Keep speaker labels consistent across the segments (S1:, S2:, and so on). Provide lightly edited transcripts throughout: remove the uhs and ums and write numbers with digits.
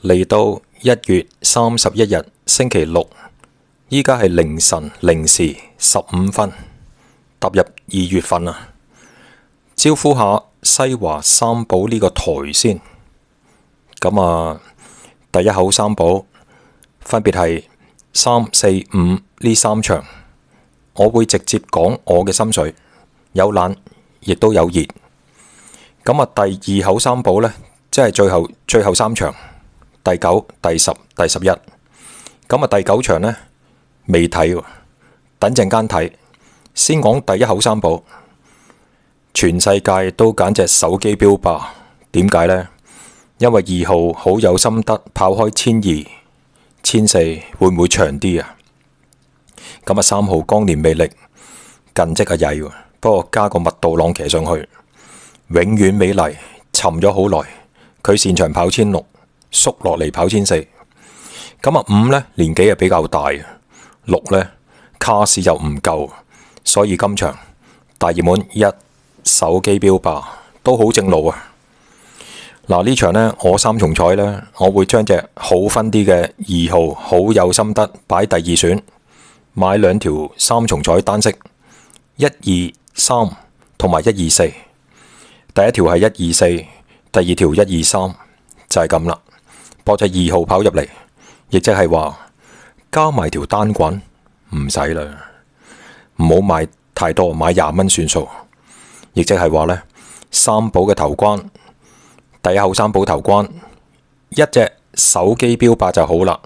S1: 嚟到1月31日星期六，依家係凌晨0時15分，踏入2月份啦。招呼下西華三寶呢個台先。咁第一口三寶分別係3、4、5呢3場，我會直接講我嘅心水，有冷亦都有熱。第二口三寶呢，即係最後3場，第9、第10、第11。第9場呢，未睇喎，等陣間睇。先講第一口三寶，全世界都揀隻手機標霸，點解呢？因為2號好有心得，跑開1200、1400會唔會長啲啊？3號光年魅力近績曳喎，不過加個密度浪騎上去，永遠美麗沉咗好耐，佢擅長跑1600，縮落嚟跑1400。5呢，年紀係比較大，6呢，卡士又唔夠，所以今場大熱門1手機標霸都好正路啊！呢場呢，我3重彩呢，我會將隻好分啲嘅2號好有心得擺第2選，買2條3重彩單色1、2、3同埋1、2、4。第一條係1、2、4，第二條1、2、3，就係咁啦。博隻2號跑入嚟，亦即係話加埋條單滾唔使啦，唔好買太多，買20蚊算數。亦即係話呢，三寶嘅頭關，第一口三寶頭關，一隻手機標霸就好啦。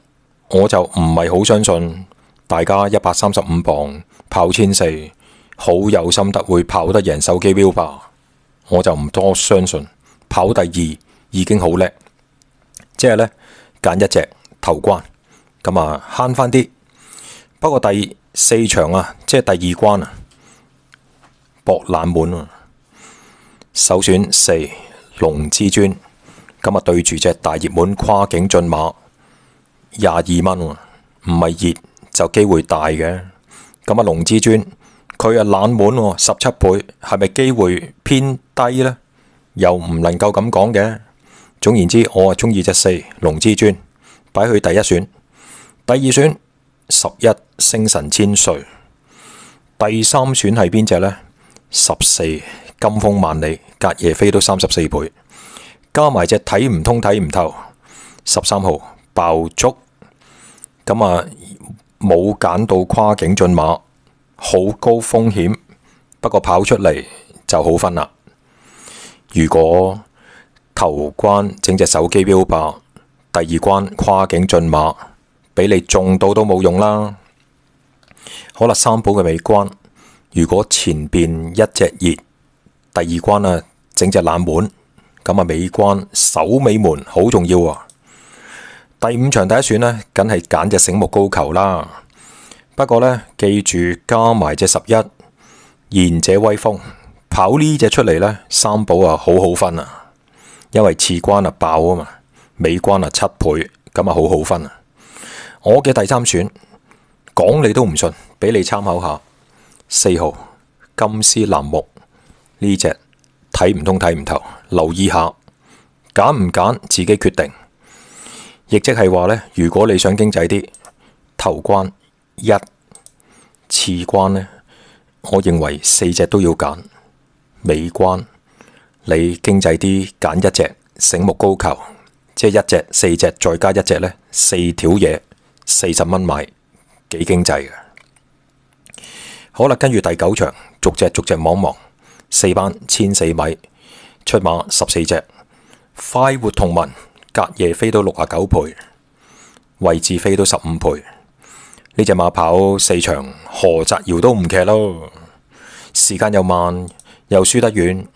S1: 我就唔係好相信大家135磅跑1400，好有心得會跑得贏手機標霸，我就唔多相信。跑第2已經好叻，即係呢，揀一隻頭關，慳翻啲。不過第4場啊，即係第2關啊，博冷門啊，首選4龍之尊，對住隻大熱門跨境駿馬22蚊，唔係熱就機會大嘅。龍之尊佢冷門17倍，係咪機會偏低呢？又唔能夠咁講嘅。總言之，我中意隻4龍之尊，擺去第一選。第二選11星神千歲，第三選係邊隻呢？14金風萬里，隔夜飛都34倍，加埋隻睇唔通睇唔透13號爆竹。冇揀到跨境駿馬，好高風險，不過跑出嚟就好分啦。如果頭關整隻手機標霸，第2關跨境駿馬俾你中到都冇用啦。好啦，三寶嘅尾關，如果前邊一隻熱，第2關整隻冷門，尾關守尾門好重要啊。第5場第一選呢，梗係揀隻醒目高球啦。不過呢，記住加埋隻11賢者威風，跑呢隻出嚟呢，三寶好好分啊。因為次關爆啊嘛，尾關7倍，好好分啊。我嘅第3選講你都唔信，俾你參考下4號金絲楠木呢隻睇唔通睇唔透，留意下揀唔揀自己決定。亦即係話呢，如果你想經濟啲，頭關1，次關呢，我認為4隻都要揀。尾關你經濟啲，揀一隻醒目高球，即係1隻4隻再加1隻呢，4條嘢40蚊買，幾經濟嘅。好啦，跟住第9場，逐隻望望，4班1400米出馬14隻，快活同盟隔夜飛到69倍，位置飛到15倍。呢隻馬跑4場，何澤堯都唔騎咯。時間又慢，又輸得遠。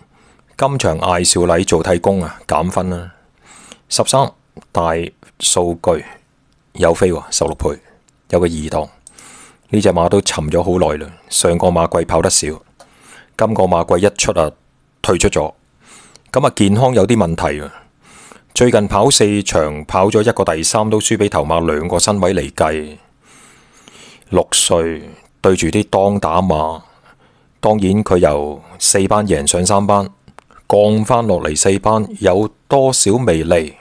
S1: 今場艾少禮做替工減分啦。13大數據有飛16倍，有個二檔。呢隻馬都沉咗好耐啦，上個馬季跑得少，今個馬季一出退出咗。健康有啲問題。最近跑4場，跑咗1個第3，都輸俾頭馬2個身位嚟計。6歲對住啲當打馬，當然佢由4班贏上3班，降返落嚟4班，有多少微利？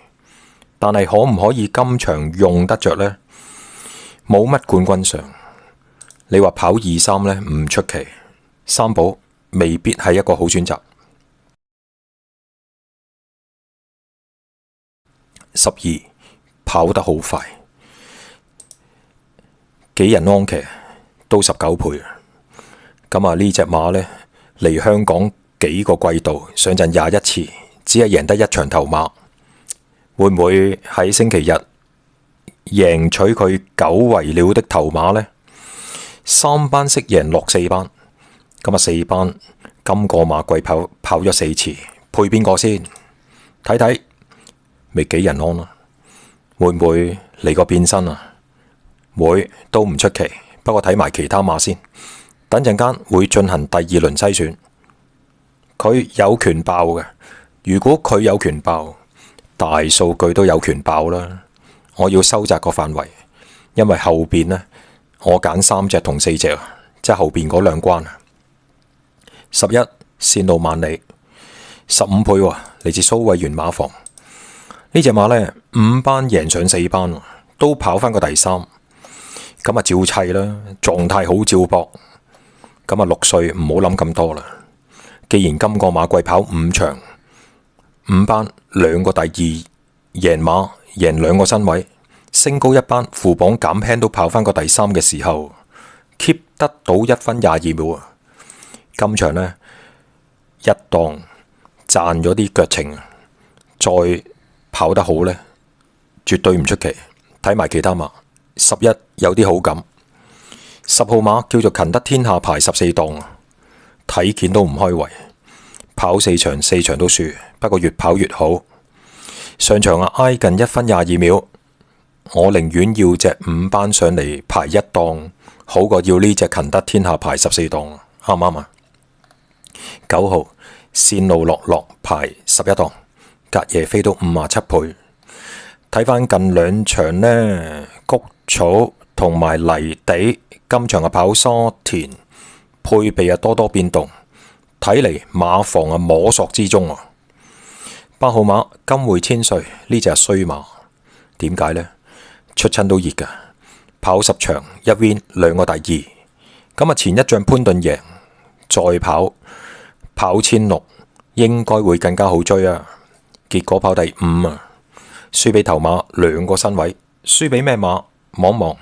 S1: 但係可唔可以今場用得着呢？冇乜冠軍相。你話跑2-3呢，唔出奇，三寶未必係一個好選擇。12跑得好快，幾人安騎都19倍。咁啊呢隻馬呢，嚟香港幾個季度上陣21次，只係贏得1場頭馬，會唔會喺星期日贏取佢久違了的頭馬呢？3班識贏落4班，咁啊4班今個馬季跑咗4次，配邊個先？睇睇未幾人安啊？會唔會嚟個變身啊？會都唔出奇，不過睇埋其他馬先。等陣間會進行第2輪篩選，佢有權爆嘅。如果佢有權爆，大數據都有權爆啦。我要收窄個範圍，因為後邊呢，我揀3隻同4隻，即係後邊嗰2關。11線路萬里15倍喎，嚟自蘇偉源馬房。呢隻馬呢，5班贏上4班，都跑翻個第3，咁啊照砌啦，狀態好照搏。咁啊6歲唔好諗咁多啦。既然今個馬季跑5場，5班2個第2贏馬，贏2個身位，升高1班，副榜減輕都跑翻個第3嘅時候 ，keep 得到1分22秒啊！今場呢，一檔賺咗啲腳程，再跑得好呢，絕對唔出奇。睇埋其他馬，11有啲好感。10號馬叫做勤得天下排14檔，睇見都唔開胃，跑4場4場都輸，不過越跑越好。上場挨近1分22秒，我寧願要隻5班上嚟排1檔，好過要呢隻勤得天下排14檔，啱唔啱啊？9號線路落落排11檔，隔夜飛到57倍。睇翻近2場呢，谷草同埋泥地。今場跑沙田，配備多多變動，睇嚟馬房摸索之中。8號馬金匯千歲呢隻係衰馬，點解呢？出親都熱㗎，跑10場1 win 2個第2，咁啊前一仗潘頓贏，再跑1600應該會更加好追啊！結果跑第5啊，輸俾頭馬2個身位，輸俾咩馬？望望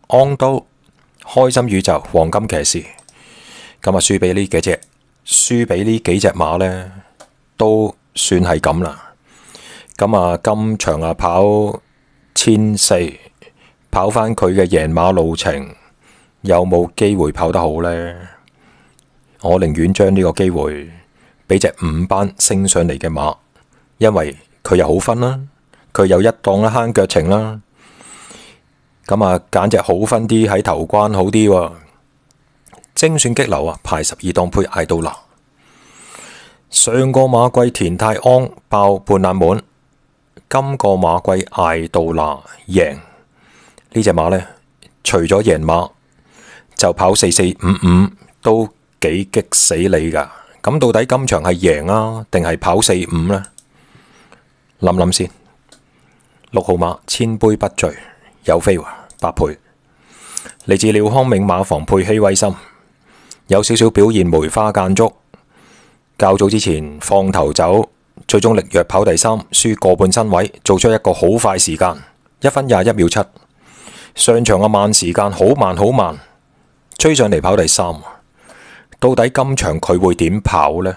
S1: 安都。開心宇宙黃金騎士，咁啊輸俾呢幾隻馬呢，都算係咁啦。咁啊今場跑1400，跑翻佢嘅贏馬路程，有冇機會跑得好呢？我寧願將呢個機會俾隻5班升上嚟嘅馬，因為佢又好分啦，佢有1檔啦，慳腳程啦。咁啊，揀隻好分啲喺頭關好啲喎。精選激流啊，排12檔配艾杜拿。上個馬季田泰安爆半冷門，今個馬季艾杜拿贏呢隻馬呢，除咗贏馬就跑4455都幾激死你噶。咁到底今場係贏啊，定係跑45呢？諗諗先。6號馬千杯不醉。有飛8倍，嚟自廖康銘馬房配希威森，有少少表現梅花間竹。較早之前放頭走，最終力弱跑第3，輸個半身位，做出一個好快時間1分21秒7。上場嘅慢時間好慢，追上嚟跑第3。到底今場佢會點跑呢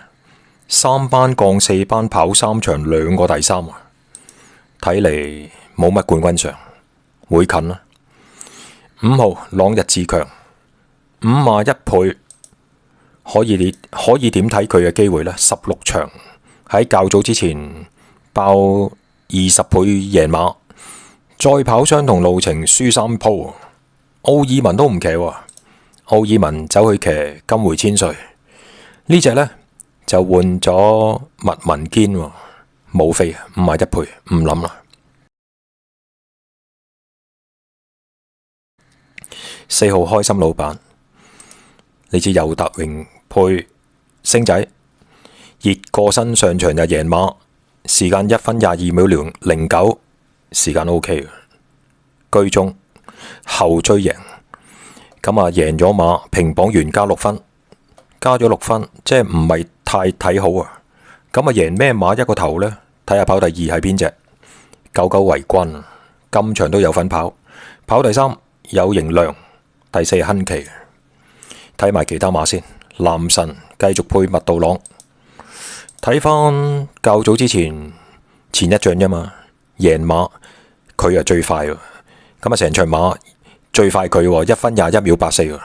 S1: ？3班降4班跑3場2個第3，睇嚟冇乜冠軍相。會近啦。5號朗日自強51倍，可以點睇佢嘅機會呢？16場喺較早之前爆20倍贏馬，再跑相同路程輸3鋪。奧爾文都唔騎喎，奧爾文走去騎金匯千歲，呢隻呢就換咗麥文堅喎，冇飛51倍，唔諗啦。4號開心老闆，嚟自尤達榮配星仔，熱過身上場就贏馬，時間1分22秒09，時間 OK 嘅，居中後追贏，咁啊贏咗馬，平榜完加6分，加咗6分，即係唔係太睇好啊。咁啊贏咩馬一個頭呢？睇下跑第2係邊隻？99為君，今場都有份跑。跑第3有盈亮，第4係亨奇。睇埋其他馬先，男神繼續配麥道朗。睇翻較早之前一仗啫嘛，贏馬佢啊最快喎。咁啊成場馬最快佢1分21秒84喎。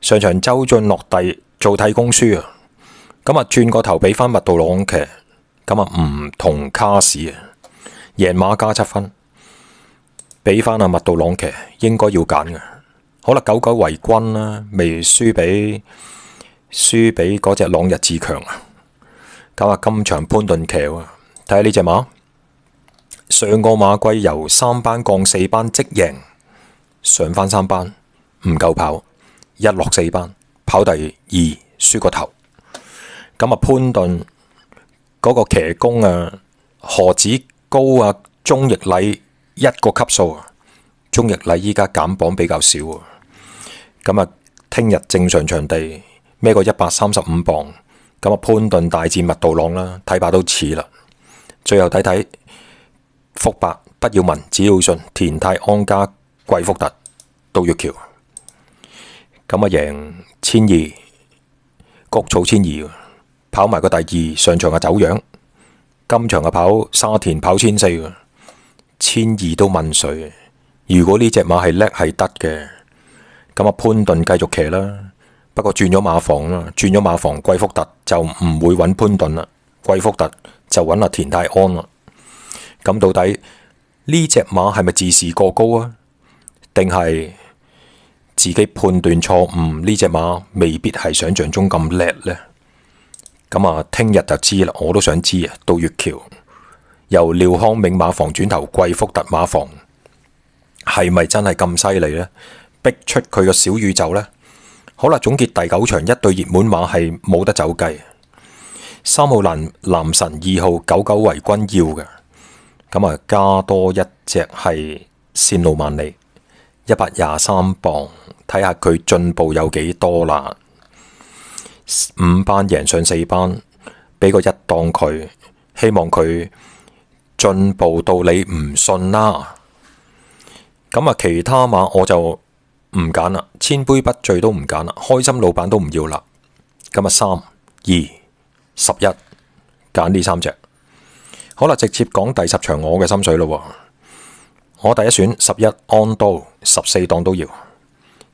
S1: 上場周俊落地做替攻輸啊，咁啊轉個頭俾翻麥道朗騎，咁啊唔同卡士啊，贏馬加7分，俾翻阿麥道朗騎應該要揀嘅。好啦，99為君啦，未輸俾嗰隻朗日志強啊。咁啊今場潘頓騎喎，睇下呢隻馬，上個馬季由3班降4班即贏，上翻3班唔夠跑，一落4班跑第2，輸個頭。咁啊潘頓嗰個騎功啊，何止高啊，鍾易禮一個級數啊。鍾易禮依家減磅比較少啊。咁啊聽日正常場地孭個135磅，咁啊潘頓大戰麥道朗啦，睇怕都似啦。最後睇睇福伯不要問，只要信，田泰安加貴福特杜月橋，咁啊贏1200，谷草1200，跑埋個第2，上場嘅走樣。今場嘅跑沙田跑1400， 1200都問水。如果呢隻馬係叻係得嘅，咁啊潘頓繼續騎啦。不過轉咗馬房啦，轉咗馬房，貴福特就唔會揾潘頓啦，貴福特就揾阿田泰安啦。咁到底呢隻馬係咪自視過高啊？定係自己判斷錯誤？呢隻馬未必係想象中咁叻呢。咁啊聽日就知啦，我都想知啊。到月橋由廖康銘馬房轉頭貴福特馬房，係咪真係咁犀利呢？逼出佢個小宇宙呢？好啦，總結第9場，一對熱門馬係冇得走雞。3號男神，2號99為君要嘅，咁啊加多一隻係線路萬里，123磅，睇下佢進步有幾多啦。5班贏上4班，俾個1檔佢，希望佢進步到你唔信啦。咁啊其他馬我就唔揀啦，千杯不醉都唔揀啦，開心老闆都唔要啦。今日3、2、11揀呢3隻。好啦，直接講第10場我嘅心水咯。我第一選11安都，14檔都要。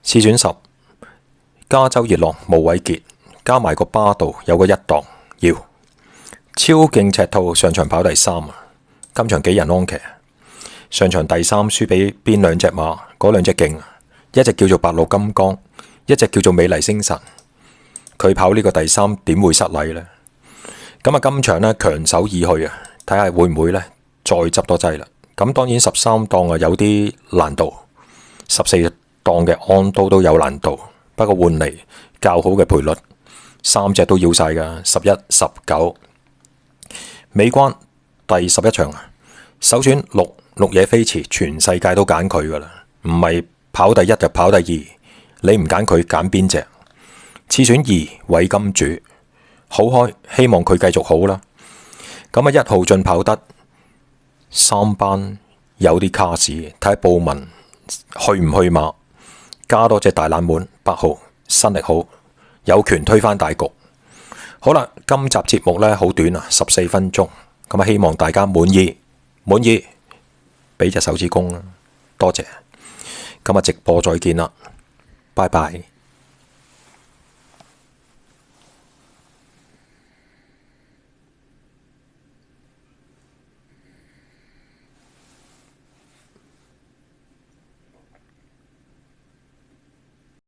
S1: 次選10加州熱浪無偉傑，加埋個巴道有個1檔要。超勁赤兔上場跑第3啊，今場幾人安騎？上場第3輸俾邊2隻馬？嗰2隻勁，一隻叫做白鹿金剛，一隻叫做美麗星神。佢跑呢個第3點會失禮呢？咁啊今場呢，強手已去啊，睇下會唔會呢？再執多劑啦。咁當然13檔啊有啲難度，14檔嘅安都有難度，不過換嚟較好嘅賠率，3隻都要晒噶。11、19尾關第11場啊，首選綠野飛馳，全世界都揀佢噶啦，唔係跑第1就跑第2，你唔揀佢揀邊隻？次選2偉金主，好開，希望佢繼續好啦。咁啊1號進跑得3班有啲卡士，睇下布文去唔去馬，加多隻大冷門8號身力好，有權推翻大局。好啦，今集節目呢好短啊，14分鐘，咁啊希望大家滿意，俾隻手指公啦，多謝。咁啊直播再見啦，拜拜。